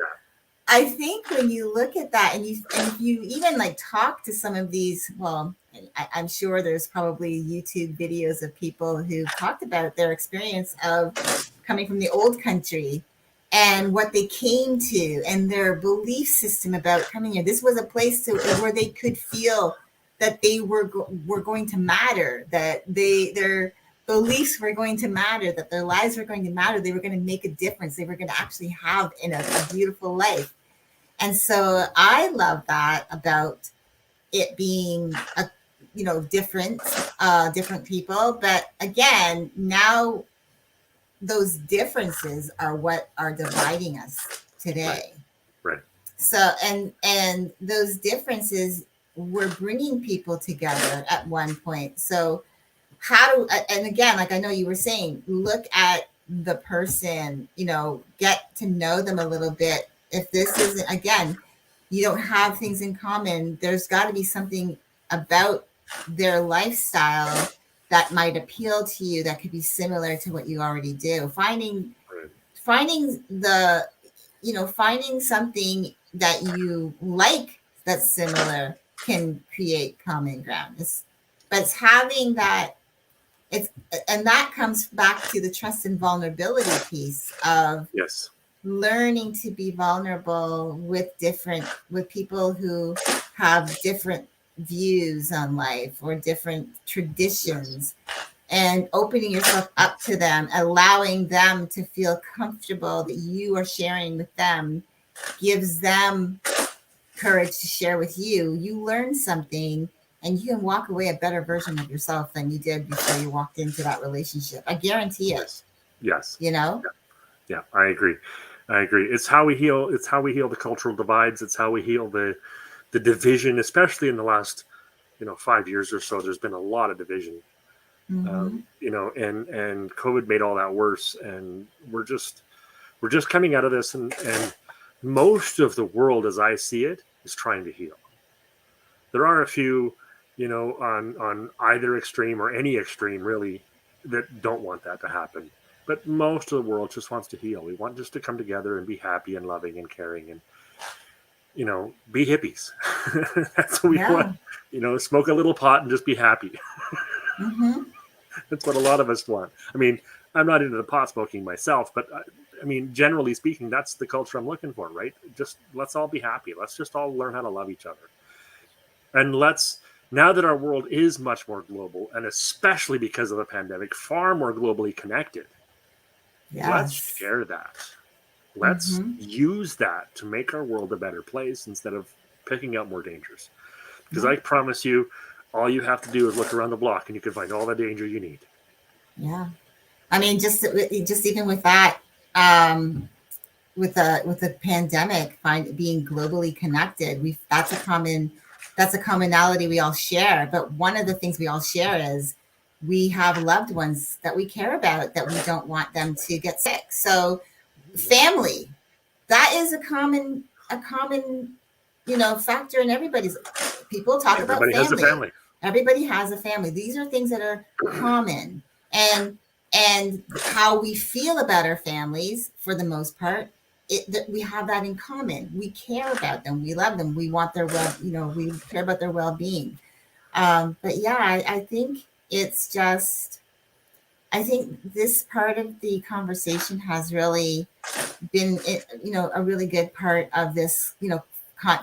I think when you look at that, and if you even like talk to some of these, well, I'm sure there's probably YouTube videos of people who talked about their experience of coming from the old country and what they came to and their belief system about coming here. This was a place where they could feel that they were going to matter, that their beliefs were going to matter, that their lives were going to matter. They were going to make a difference. They were going to actually have a beautiful life. And so I love that about it being different people. But again, now those differences are what are dividing us today. Right. So, and those differences were bringing people together at one point. So and again, like I know you were saying, look at the person, get to know them a little bit. If this isn't, again, you don't have things in common, there's got to be something about their lifestyle that might appeal to you that could be similar to what you already do. Finding something that you like that's similar can create common ground. But it's having that, it's, and that comes back to the trust and vulnerability piece of Yes. learning to be vulnerable with people who have different views on life or different traditions, and opening yourself up to them, allowing them to feel comfortable that you are sharing with them, gives them courage to share with you. You learn something, and you can walk away a better version of yourself than you did before you walked into that relationship. I guarantee it. Yes. Yes. You know? Yeah, I agree. I agree. It's how we heal. It's how we heal the cultural divides. It's how we heal the division, especially in the last 5 years or so. There's been a lot of division, Mm-hmm. and COVID made all that worse. And we're just coming out of this, and most of the world, as I see it, is trying to heal. There are a few, on either extreme or any extreme, really, that don't want that to happen. But most of the world just wants to heal. We want just to come together and be happy and loving and caring and, be hippies. That's what we want. Smoke a little pot and just be happy. Mm-hmm. That's what a lot of us want. I mean, I'm not into the pot smoking myself, but I mean, generally speaking, that's the culture I'm looking for, right? Just let's all be happy. Let's just all learn how to love each other. And now that our world is much more global, and especially because of the pandemic, far more globally connected, let's share that. Let's use that to make our world a better place instead of picking out more dangers. Because I promise you, all you have to do is look around the block and you can find all the danger you need. Yeah. I mean, just even with that, with the pandemic, being globally connected, that's a commonality we all share. But one of the things we all share is we have loved ones that we care about that we don't want them to get sick. So family, that is a common factor in everybody's. People talk about family. Everybody has a family. Everybody has a family. These are things that are common, and how we feel about our families, for the most part, we have that in common. We care about them. We love them. We want their we care about their well-being. But yeah, I think it's just, I think this part of the conversation has really been, a really good part of this,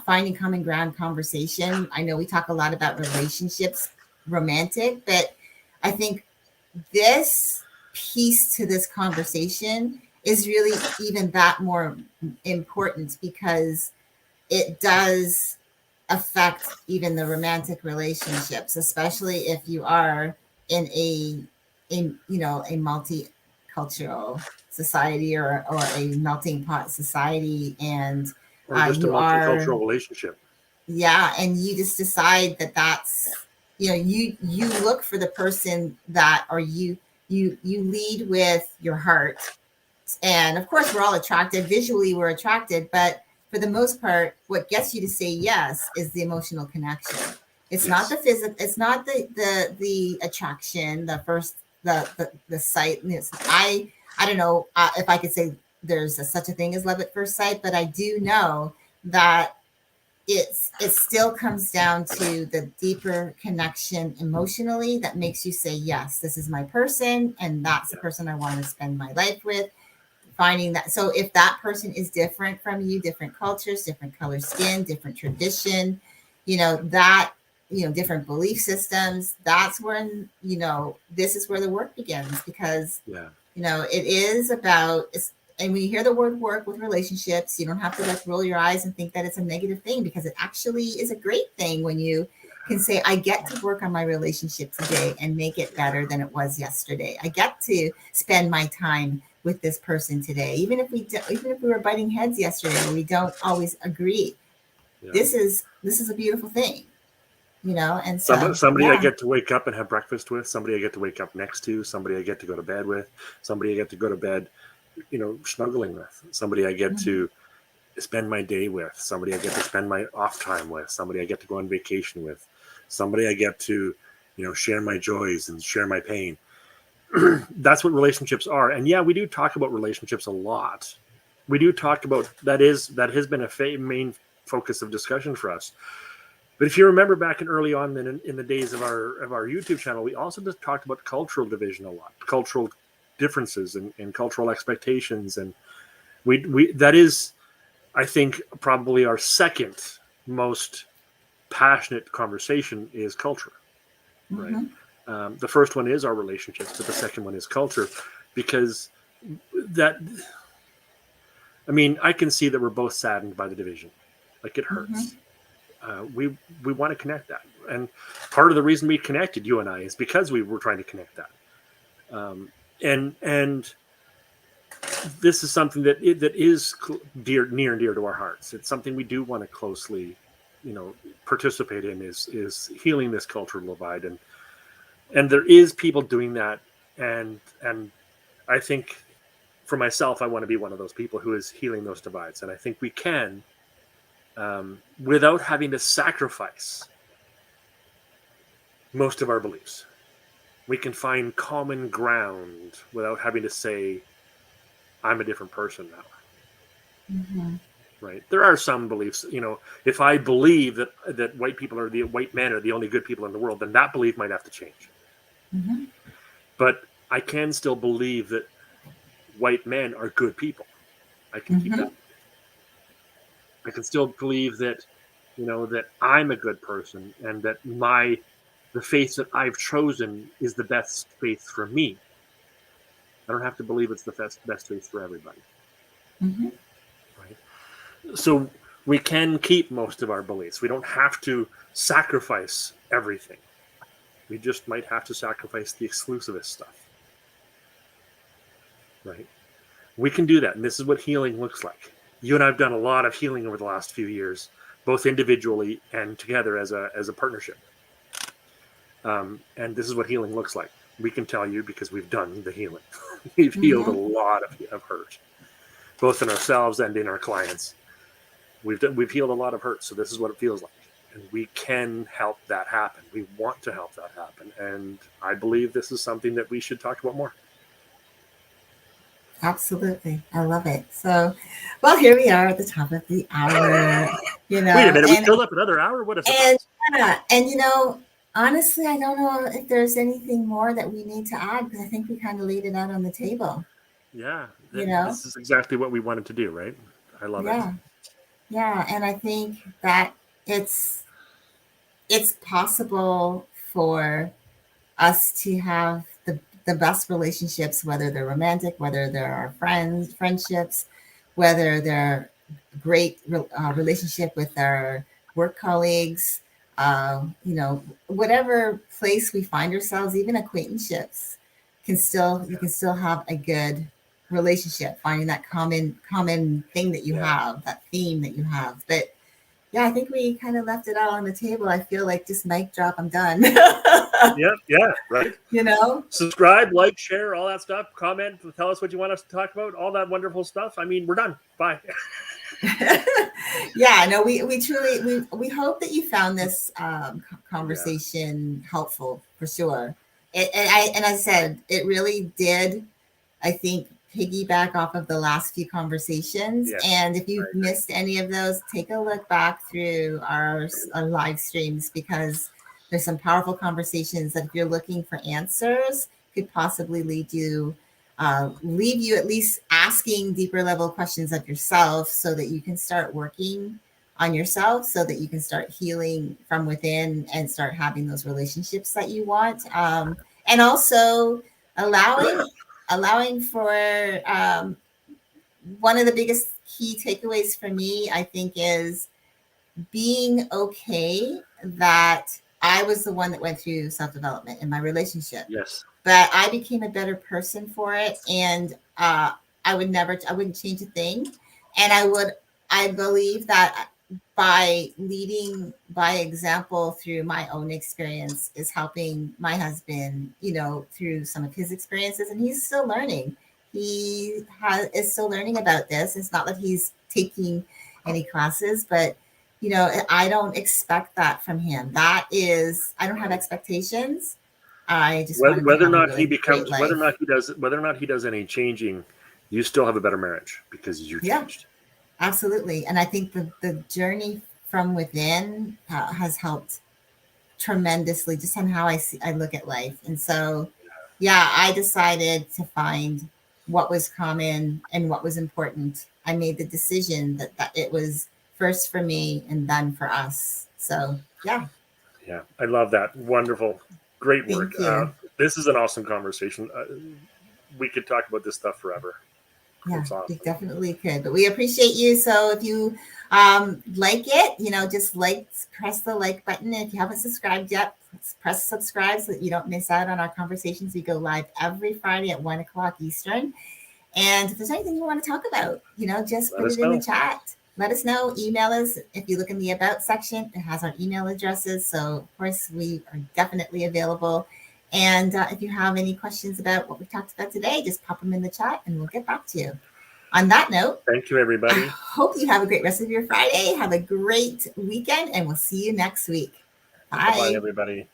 finding common ground conversation. I know we talk a lot about relationships, romantic, but I think this piece to this conversation is really even that more important, because it does affect even the romantic relationships, especially if you are in a multicultural society, or a melting pot society, and or just a multicultural relationship. Yeah, and you just decide that that's, you look for the person that, or you lead with your heart. And of course, we're all attracted. Visually, we're attracted, but for the most part, what gets you to say yes is the emotional connection. It's not the physical. It's not the attraction. The first the sight. I don't know if I could say there's such a thing as love at first sight, but I do know that it still comes down to the deeper connection emotionally that makes you say, yes, this is my person, and that's the person I want to spend my life with. Finding that. So if that person is different from you, different cultures, different color skin, different tradition, different belief systems, that's when, this is where the work begins, because, it is about, and when you hear the word work with relationships, you don't have to roll your eyes and think that it's a negative thing, because it actually is a great thing when you can say, I get to work on my relationship today and make it better than it was yesterday. I get to spend my time with this person today, even if we were butting heads yesterday, or we don't always agree. This is a beautiful thing, and so somebody I get to wake up and have breakfast with, somebody I get to wake up next to, somebody I get to go to bed with, somebody I get to go to bed snuggling with, somebody I get to spend my day with, somebody I get to spend my off time with, somebody I get to go on vacation with, somebody I get to share my joys and share my pain. That's what relationships are. And yeah, we do talk about relationships a lot, we do talk about that has been a main focus of discussion for us. But if you remember back early on in the days of our YouTube channel, we also just talked about cultural division a lot, cultural differences and cultural expectations, and we that is, I think, probably our second most passionate conversation is culture, right? The first one is our relationships, but the second one is culture, because that, I mean, I can see that we're both saddened by the division. Like, it hurts. We want to connect that, and part of the reason we connected, you and I, is because we were trying to connect that. And this is something that is near and dear to our hearts. It's something we do want to closely, participate in, is healing this cultural divide, and there is people doing that, and I think, for myself, I want to be one of those people who is healing those divides, and I think we can, without having to sacrifice most of our beliefs. We can find common ground without having to say, I'm a different person now. Right? There are some beliefs, if I believe that white men are the only good people in the world, then that belief might have to change. But I can still believe that white men are good people. I can keep that. I can still believe that, that I'm a good person, and that the faith that I've chosen is the best faith for me. I don't have to believe it's the best faith for everybody. Right? So we can keep most of our beliefs. We don't have to sacrifice everything. We just might have to sacrifice the exclusivist stuff. Right? We can do that, and this is what healing looks like. You and I have done a lot of healing over the last few years, both individually and together as a partnership. And this is what healing looks like. We can tell you because we've done the healing. We've healed a lot of hurt, both in ourselves and in our clients. We've healed a lot of hurt, so this is what it feels like. And we can help that happen. We want to help that happen. And I believe this is something that we should talk about more. Absolutely. I love it. So, well, here we are at the top of the hour. Wait a minute, we filled up another hour? What a surprise. And honestly, I don't know if there's anything more that we need to add, because I think we kind of laid it out on the table. Yeah. This is exactly what we wanted to do, right? I love it. Yeah. And I think that it's possible for us to have the best relationships, whether they're romantic, whether they're our friendships, whether they're great relationship with our work colleagues, whatever place we find ourselves, even acquaintanceships, you can still have a good relationship, finding that common thing that you have, that theme that you have. But yeah, I think we kind of left it all on the table. I feel like just mic drop, I'm done. Yeah, right. Subscribe, like, share, all that stuff. Comment, tell us what you want us to talk about, all that wonderful stuff. I mean, we're done. Bye. We truly we hope that you found this conversation helpful, for sure. And as I said, it really did, I think, piggyback off of the last few conversations. And if you've missed any of those, take a look back through our live streams, because there's some powerful conversations that, if you're looking for answers, could possibly leave you at least asking deeper level questions of yourself, so that you can start working on yourself, so that you can start healing from within and start having those relationships that you want. And also allowing for one of the biggest key takeaways for me, I think, is being okay that I was the one that went through self-development in my relationship. Yes. But I became a better person for it. And I wouldn't change a thing. And I believe that by leading by example through my own experience is helping my husband, through some of his experiences. And he's still learning. He is still learning about this. It's not that he's taking any classes, but I don't expect that from him. I don't have expectations. I just whether or not he does any changing you still have a better marriage because you Yeah, changed. absolutely. And I think the journey from within has helped tremendously just on how I look at life. And so, yeah, I decided to find what was common and what was important. I made the decision that it was first for me and then for us. So, yeah, Yeah, I love that. Wonderful. Great work. thank you. This is an awesome conversation. We could talk about this stuff forever. Yeah, It's we awesome. definitely could. But we appreciate you. So if you like it, just press the like button. And if you haven't subscribed yet, press subscribe so that you don't miss out on our conversations. We go live every Friday at 1 o'clock Eastern. And if there's anything you want to talk about, just Let put us it in the know. chat. Let us know. Email us. If you look in the About section, it has our email addresses. So, of course, we are definitely available. And if you have any questions about what we talked about today, just pop them in the chat and we'll get back to you. On that note, Thank you, I everybody. hope you have a great rest of your Friday. Have a great weekend, and we'll see you next week. Bye-bye, Bye. everybody.